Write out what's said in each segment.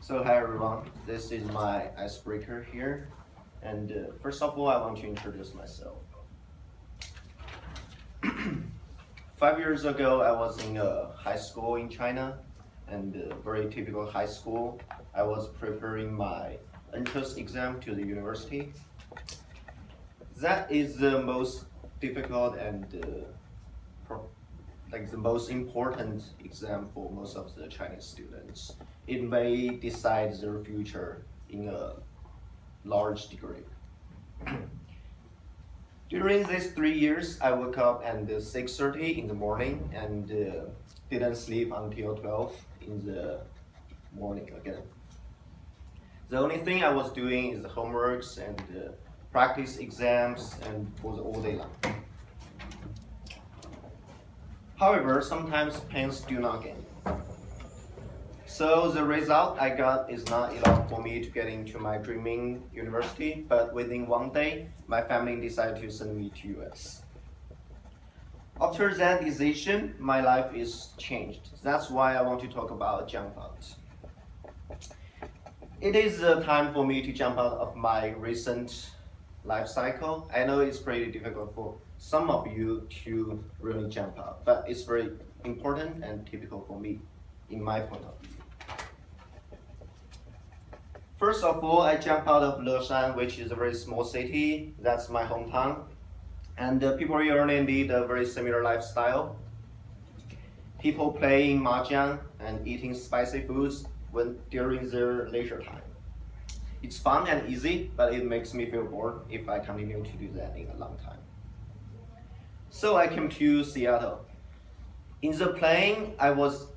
So hi everyone, this is my icebreaker here, and first of all I want to introduce myself. 5 years ago I was in a high school in China, and very typical high school. I was preparing my entrance exam to the university. That is the most difficult and the most important exam for most of the Chinese students. It may decide their future in a large degree. During these 3 years, I woke up at 6:30 in the morning and didn't sleep until 12 in the morning again. The only thing I was doing is the homeworks and practice exams and for the all day long. However, sometimes plans do not gain. So the result I got is not enough for me to get into my dreaming university, but within one day, my family decided to send me to US. After that decision, my life is changed. That's why I want to talk about jump out. It is time for me to jump out of my recent life cycle. I know it's pretty difficult for some of you to really jump out, but it's very important and typical for me, in my point of view. First of all, I jumped out of Leshan, which is a very small city. That's my hometown. And people here lead a very similar lifestyle. People playing mahjong and eating spicy foods during their leisure time. It's fun and easy, but it makes me feel bored if I continue to do that in a long time. So I came to Seattle. In the plane, I was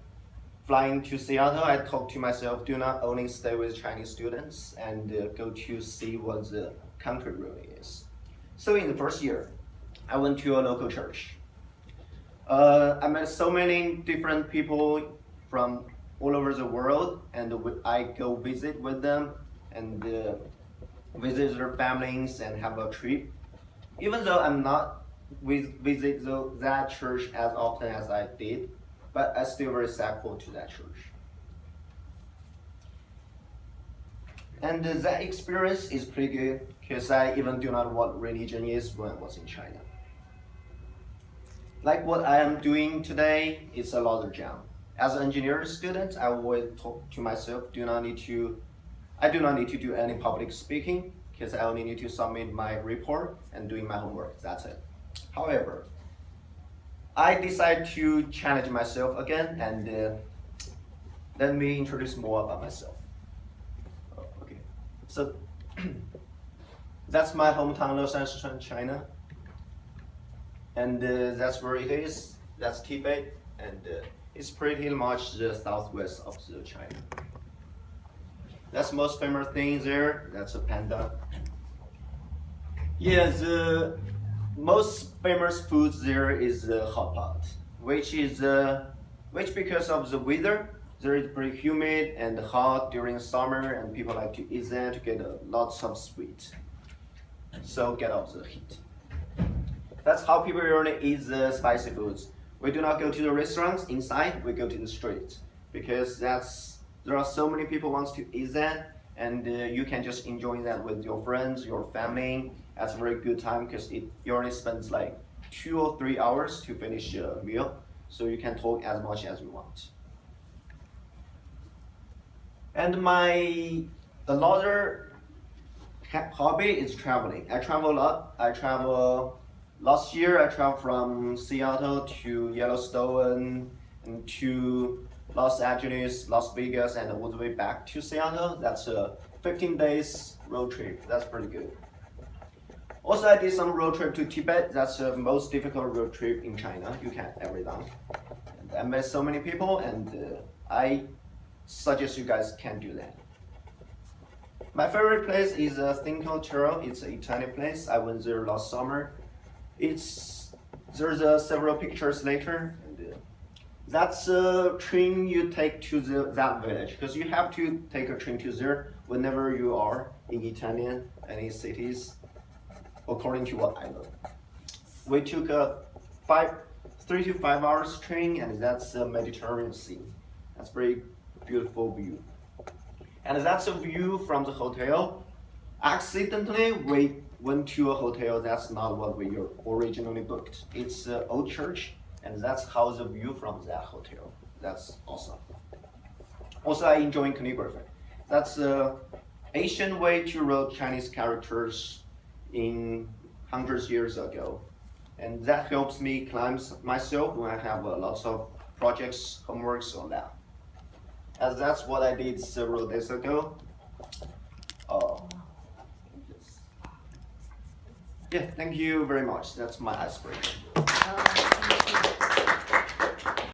flying to Seattle. I talked to myself, do not only stay with Chinese students and go to see what the country really is. So in the first year, I went to a local church. I met so many different people from all over the world, and I go visit with them and visit their families and have a trip. Even though I'm not visit that church as often as I did, but I'm still very thankful to that church. And that experience is pretty good because I even do not know what religion is when I was in China. Like what I am doing today, it's a ladder jump. As an engineering student, I always talk to myself, I do not need to do any public speaking because I only need to submit my report and doing my homework, that's it. However, I decided to challenge myself again, and let me introduce more about myself. Okay, so that's my hometown, Los Angeles, China, and that's where it is. That's Tibet, and it's pretty much the southwest of the China. That's the most famous thing there. That's a panda. Yeah, the most famous food there is the hot pot, which because of the weather, there is pretty humid and hot during summer, and people like to eat that to get lots of sweet. So get off the heat. That's how people usually eat the spicy foods. We do not go to the restaurants inside, we go to the street because there are so many people wants to eat that, and you can just enjoy that with your friends, your family. That's a very good time because it usually spends like 2 or 3 hours to finish a meal, so you can talk as much as you want. And another hobby is traveling. I travel a lot. Last year I traveled from Seattle to Yellowstone and to Los Angeles, Las Vegas, and all the way back to Seattle. That's a 15 days road trip. That's pretty good. Also, I did some road trip to Tibet. That's the most difficult road trip in China you can ever done. And I met so many people, and I suggest you guys can do that. My favorite place is Cinco Terre. It's an Italian place. I went there last summer. There's several pictures later. And, that's a train you take to that village, because you have to take a train to there whenever you are in Italian, any cities, according to what I know. We took a 3 to 5 hours train, and that's the Mediterranean Sea. That's very beautiful view. And that's a view from the hotel. Accidentally, we went to a hotel that's not what we originally booked. It's an old church, and that's how the view from that hotel. That's awesome. Also, I enjoy calligraphy. That's an ancient way to write Chinese characters in hundreds of years ago. And that helps me climb myself when I have lots of projects, homeworks on that. As that's what I did several days ago. Yeah, thank you very much. That's my icebreaker. Thank you.